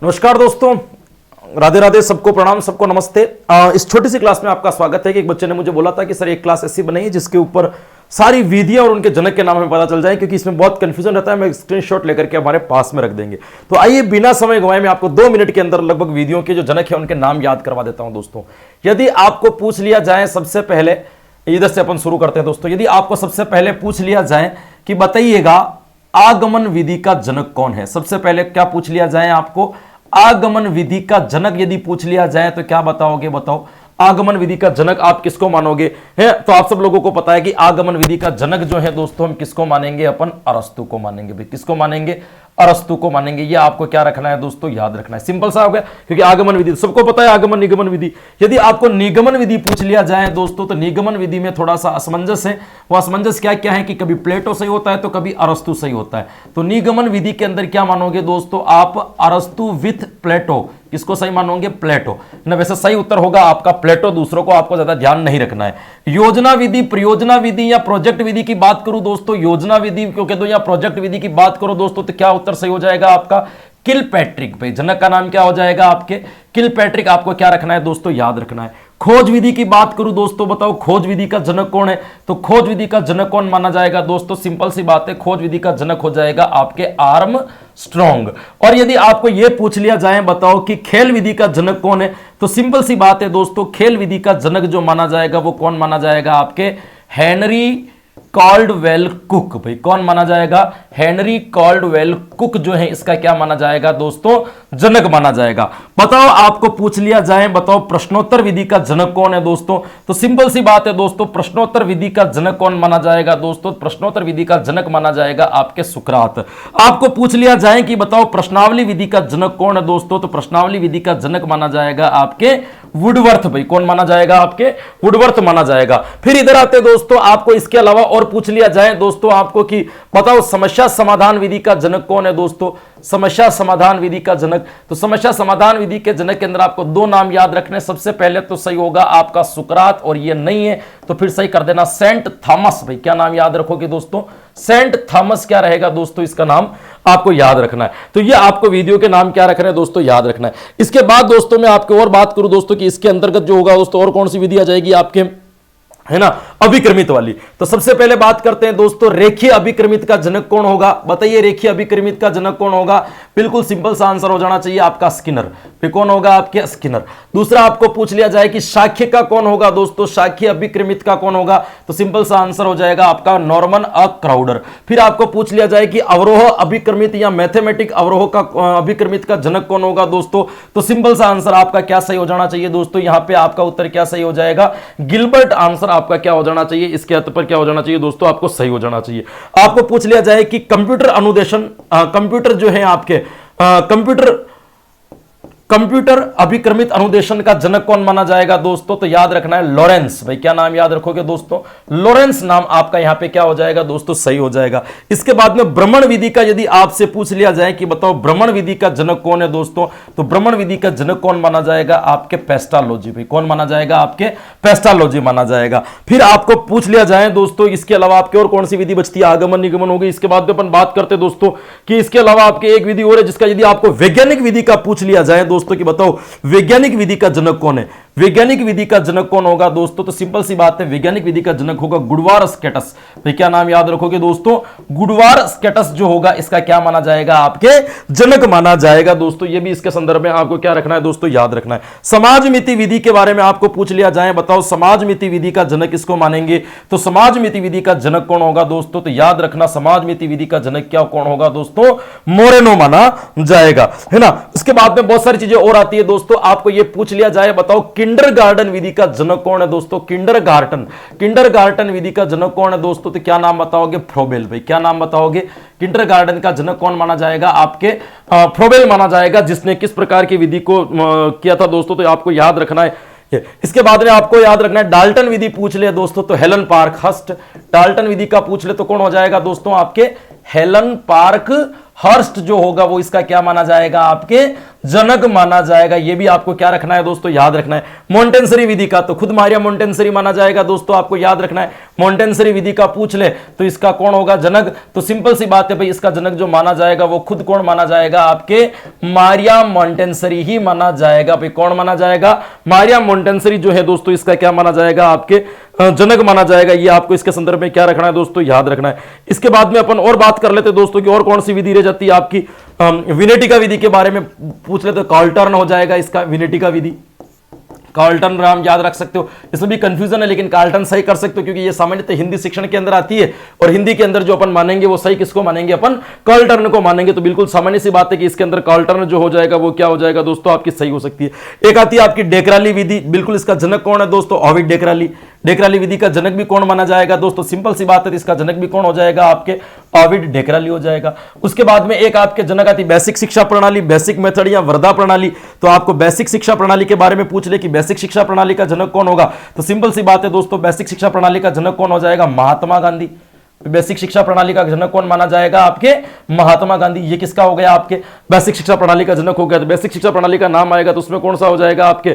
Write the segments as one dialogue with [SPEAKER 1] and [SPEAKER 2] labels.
[SPEAKER 1] नमस्कार दोस्तों, राधे राधे, सबको प्रणाम, सबको नमस्ते। इस छोटी सी क्लास में आपका स्वागत है कि एक बच्चे ने मुझे बोला था कि सर एक क्लास ऐसी बनाइए जिसके ऊपर सारी विधियां और उनके जनक के नाम हमें पता चल जाए, क्योंकि इसमें बहुत कंफ्यूजन रहता है। मैं स्क्रीनशॉट लेकर के हमारे पास में रख देंगे। तो आइए बिना समय गंवाए मैं आपको 2 मिनट के अंदर लगभग विधियों के जो जनक है उनके नाम याद करवा देता हूं। दोस्तों यदि आपको पूछ लिया जाए, सबसे पहले इधर से अपन शुरू करते हैं। दोस्तों यदि आपको सबसे पहले पूछ लिया जाए कि बताइएगा आगमन विधि का जनक कौन है, सबसे पहले क्या पूछ लिया जाए आपको, आगमन विधि का जनक यदि पूछ लिया जाए तो क्या बताओगे? बताओ आगमन विधि का जनक आप किसको मानोगे? है तो आप सब लोगों को पता है कि आगमन विधि का जनक जो है दोस्तों हम किसको मानेंगे? अपन अरस्तु को मानेंगे। भाई किसको मानेंगे? अरस्तु को मानेंगे। ये आपको क्या रखना है दोस्तों? याद रखना है। सिंपल सा हो गया, क्योंकि आगमन विधि सबको पता है, आगमन निगमन विधि। यदि आपको निगमन विधि पूछ लिया जाए दोस्तों तो निगमन विधि में थोड़ा सा असमंजस है। वो असमंजस क्या क्या है कि कभी प्लेटो सही होता है तो कभी अरस्तु सही होता है। तो निगमन विधि के अंदर क्या मानोगे दोस्तों आप? अरस्तु विथ प्लेटो। किसको सही मानोगे? प्लेटो ना। वैसे सही उत्तर होगा आपका प्लेटो, दूसरों को आपको ज्यादा ध्यान नहीं रखना है। योजना विधि, प्रयोजना विधि या प्रोजेक्ट विधि की बात करूं दोस्तों, योजना विधि क्यों कह दो या प्रोजेक्ट विधि की बात करो दोस्तों, तो क्या उत्तर सही हो जाएगा आपका? किलपैट्रिक। भाई जनक का नाम क्या हो जाएगा आपके? किलपैट्रिक। आपको क्या रखना है दोस्तों? याद रखना है। खोज विधि की बात करूं दोस्तों, बताओ खोज विधि का जनक कौन है? तो खोज विधि का जनक कौन माना जाएगा दोस्तों? सिंपल सी बात है, खोज विधि का जनक हो जाएगा आपके आर्मस्ट्रांग। और यदि आपको यह पूछ लिया जाए बताओ कि खेल विधि का जनक कौन है, तो सिंपल सी बात है दोस्तों, खेल विधि का जनक जो माना जाएगा वो कौन माना जाएगा आपके? Henry Caldwell cook. भाई कौन माना जाएगा? हेनरी कॉल्डवेल कुक जो है इसका क्या माना जाएगा दोस्तों? जनक माना जाएगा। बताओ आपको पूछ लिया जाए, बताओ प्रश्नोत्तर विधि का जनक कौन है दोस्तों, तो सिंपल सी बात है दोस्तों, प्रश्नोत्तर विधि का जनक कौन माना जाएगा दोस्तों? प्रश्नोत्तर विधि का जनक माना जाएगा आपके सुकरात। आपको पूछ लिया जाए कि बताओ प्रश्नावली विधि का जनक कौन है दोस्तों, तो प्रश्नावली विधि का जनक माना जाएगा आपके वुडवर्थ। भाई कौन माना जाएगा आपके? वुडवर्थ माना जाएगा। फिर इधर आते दोस्तों, आपको इसके अलावा और पूछ लिया जाए दोस्तों आपको कि बताओ समस्या समाधान विधि का जनक कौन है दोस्तों? समस्या समाधान विधि का जनक, तो समस्या समाधान विधि के जनक के अंदर आपको 2 नाम याद रखने। सबसे पहले तो सही होगा आपका सुकरात, और ये नहीं है तो फिर सही कर देना सेंट थॉमस। भाई क्या नाम याद रखोगे दोस्तों? सेंट थॉमस क्या रहेगा दोस्तों? इसका नाम आपको याद रखना है। तो ये आपको वीडियो के नाम क्या रखना है दोस्तों? याद रखना है। इसके बाद दोस्तों मैं आपको और बात करूं दोस्तों कि इसके अंतर्गत जो होगा दोस्तों और कौन सी विधि आ जाएगी आपके, है ना, अभिक्रमित वाली। तो सबसे पहले बात करते हैं दोस्तों, रेखीय अभिक्रमित का जनक कौन होगा? बताइए रेखीय अभिक्रमित का जनक कौन होगा? बिल्कुल सिंपल सा आंसर हो जाना चाहिए आपका स्किनर। फिर कौन होगा आपके? स्किनर। दूसरा आपको पूछ लिया जाए कि शाख्य का कौन होगा दोस्तों, शाख्य अभिक्रमित का कौन होगा, तो सिंपल सा आंसर हो जाएगा आपका नॉर्मन अ क्राउडर। फिर आपको पूछ लिया जाए कि अवरोह अभिक्रमित या मैथमेटिक अवरोह का अभिक्रमित का जनक कौन होगा दोस्तों, तो सिंपल सा आंसर आपका क्या सही हो जाना चाहिए दोस्तों? यहां पे आपका उत्तर क्या सही हो जाएगा? गिलबर्ट। आंसर आपका क्या हो जाना चाहिए? इसके अर्थ पर क्या हो जाना चाहिए दोस्तों? आपको सही हो जाना चाहिए। आपको पूछ लिया जाए कि कंप्यूटर अनुदेशन, कंप्यूटर जो है आपके कंप्यूटर अभिक्रमित अनुदेशन का जनक कौन माना जाएगा दोस्तों, तो याद रखना है लॉरेंस। भाई क्या नाम याद रखोगे दोस्तों? लॉरेंस नाम आपका यहां पे क्या हो जाएगा दोस्तों? सही हो जाएगा। इसके बाद में भ्रमण विधि का यदि आपसे पूछ लिया जाए कि बताओ भ्रमण विधि का जनक कौन है दोस्तों, तो भ्रमण विधि का जनक कौन माना जाएगा? आपके पेस्टालॉजी। भाई कौन माना जाएगा? आपके पेस्टालॉजी माना जाएगा। फिर आपको पूछ लिया जाए दोस्तों इसके अलावा आपके और कौन सी विधि बचती है? आगमन निगमन होगी। इसके बाद में अपन बात करते दोस्तों कि इसके अलावा आपके एक विधि और है जिसका यदि आपको वैज्ञानिक विधि का पूछ लिया जाए दोस्तों कि बताओ वैज्ञानिक विधि का जनक कौन है? वैज्ञानिक विधि का जनक कौन होगा दोस्तों, तो सिंपल सी बात है वैज्ञानिक विधि का जनक होगा गुडवार स्केटस। भाई क्या नाम याद रखोगे दोस्तों? गुडवार स्केटस जो होगा इसका क्या माना जाएगा? आपके जनक माना जाएगा दोस्तों। ये भी इसके संदर्भ में आपको क्या रखना है दोस्तों? याद रखना है। समाज मिति विधि के बारे में आपको पूछ लिया जाए, बताओ समाज मिति विधि का जनक किसको मानेंगे, तो समाज मिति विधि का जनक कौन होगा दोस्तों, तो याद रखना समाज मिति विधि का जनक क्या कौन होगा दोस्तों? मोरेनो माना जाएगा, है ना। इसके बाद में बहुत सारी चीजें और आती है दोस्तों। आपको यह पूछ लिया जाए बताओ किंडरगार्टन विधि का जनक कौन है दोस्तों? किंडरगार्टन विधि का जनक कौन है दोस्तों, तो क्या नाम बताओगे? फ्रोबेल। भाई क्या नाम बताओगे? किंडरगार्टन का जनक कौन माना जाएगा? आपके फ्रोबेल माना जाएगा। जिसने किस प्रकार की विधि को किया था दोस्तों, तो आपको याद रखना है। इसके बाद में आपको याद रखना है डाल्टन विधि पूछ ले दोस्तों तो हेलन पार्क हर्स्ट। डाल्टन विधि का पूछ ले तो कौन हो जाएगा दोस्तों? आपके हेलन पार्क हर्स्ट जो होगा वो इसका क्या माना जाएगा? आपके जनक माना जाएगा। ये भी आपको क्या रखना है दोस्तों? याद रखना है। मोंटेंसरी विधि का तो खुद मारिया मोंटेंसरी माना जाएगा दोस्तों, आपको याद रखना है। मॉन्टेंसरी विधि का पूछ ले तो इसका कौन होगा जनक? तो सिंपल सी बात है भाई, इसका जनक जो माना जाएगा वो खुद कौन माना जाएगा? आपके मारिया मॉन्टेंसरी ही माना जाएगा भाई। कौन माना जाएगा? मारिया मॉन्टेंसरी जो है दोस्तों, इसका क्या माना जाएगा? आपके जनक माना जाएगा। ये आपको इसके संदर्भ में क्या रखना है दोस्तों? याद रखना है। इसके बाद में अपन और बात कर लेते दोस्तों कि और कौन सी विधि रह जाती है आपकी। विनेटिका विधि के बारे में पूछ लेते, कार्लटर्न हो जाएगा इसका विनेटिका विधि। कार्लटन नाम याद रख सकते हो, इसमें भी कंफ्यूजन है लेकिन कार्लटन सही कर सकते हो क्योंकि ये सामान्यतः हिंदी शिक्षण के अंदर आती है और हिंदी के अंदर जो अपन मानेंगे वो सही किसको मानेंगे? अपन कार्लटन को मानेंगे। तो बिल्कुल सामान्य सी बात है कि इसके अंदर कार्लटन जो हो जाएगा वो क्या हो जाएगा दोस्तों? आपकी सही हो सकती है। एक आती है आपकी डेक्राली विधि, बिल्कुल इसका जनक कौन है दोस्तों? ओविड डेक्राली। डेक्राली विधि का जनक भी कौन माना जाएगा दोस्तों? सिंपल सी बात है, इसका जनक भी कौन हो जाएगा? आपके ओविड डेक्राली हो जाएगा। उसके बाद में एक आपके जनक आती बेसिक शिक्षा प्रणाली, बेसिक मेथड या वर्धा प्रणाली। तो आपको बेसिक शिक्षा प्रणाली के बारे में पूछ ले कि बेसिक शिक्षा प्रणाली का जनक कौन होगा, तो सिंपल सी बात है दोस्तों, बेसिक शिक्षा प्रणाली का जनक कौन हो जाएगा? महात्मा गांधी। बेसिक शिक्षा प्रणाली का जनक कौन माना जाएगा? आपके महात्मा गांधी। ये किसका हो गया? आपके बेसिक शिक्षा प्रणाली का जनक हो गया। तो बेसिक शिक्षा प्रणाली का नाम आएगा तो उसमें कौन सा हो जाएगा? आपके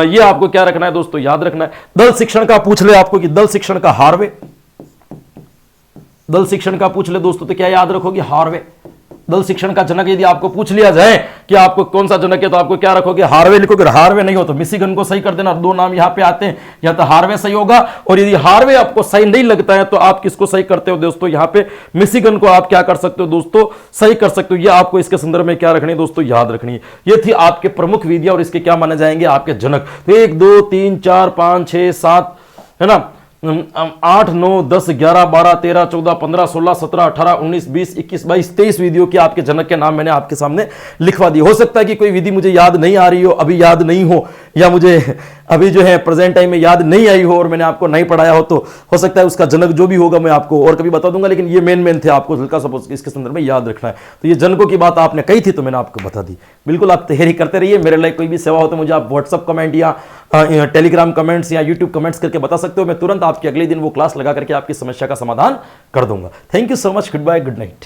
[SPEAKER 1] ये आपको क्या रखना है दोस्तों? याद रखना है। दल शिक्षण का पूछ ले आपको कि दल शिक्षण का हार्वे, दल शिक्षण का पूछ ले दोस्तों तो क्या याद रखोगे? हार्वे। दल शिक्षण का जनक यदि आपको पूछ लिया जाए कि आपको कौन सा जनक है तो आपको क्या रखोगे? हार्वे लिखोगे। हार्वे नहीं हो तो मिशिगन को सही कर देना। दो नाम यहां पे आते हैं, या तो हार्वे सही होगा और यदि हार्वे आपको सही नहीं लगता है तो आप किसको सही करते हो दोस्तों? यहां पे मिशिगन को आप क्या कर सकते हो दोस्तों? सही कर सकते हो। ये आपको इसके संदर्भ में क्या रखनी है दोस्तों? याद रखनी है। ये थी आपके प्रमुख विधियां और इसके क्या माने जाएंगे? आपके जनक। तो 1 2 3 4 5 6 7 है ना, 8 9 10 11 12 13 14 15 16 17 18 19 20 21 22 23 विधियों के आपके जनक के नाम मैंने आपके सामने लिखवा दिए। हो सकता है कि कोई विधि मुझे याद नहीं आ रही हो, अभी याद नहीं हो, या मुझे अभी जो है प्रेजेंट टाइम में याद नहीं आई हो और मैंने आपको नहीं पढ़ाया हो, तो हो सकता है उसका जनक जो भी होगा मैं आपको और कभी बता दूंगा, लेकिन ये मेन थे, आपको हल्का सपोज इसके संदर्भ में याद रखना है। तो ये जनकों की बात आपने कही थी तो मैंने आपको बता दी। बिल्कुल आप तैयारी करते रहिए। मेरे लिए कोई भी सेवा हो तो मुझे आप व्हाट्सअप कमेंट या टेलीग्राम कमेंट्स या यूट्यूब कमेंट्स करके बता सकते हो। मैं तुरंत आपके अगले दिन वो क्लास लगा करके आपकी समस्या का समाधान कर दूंगा। Thank you so much. Goodbye, good night.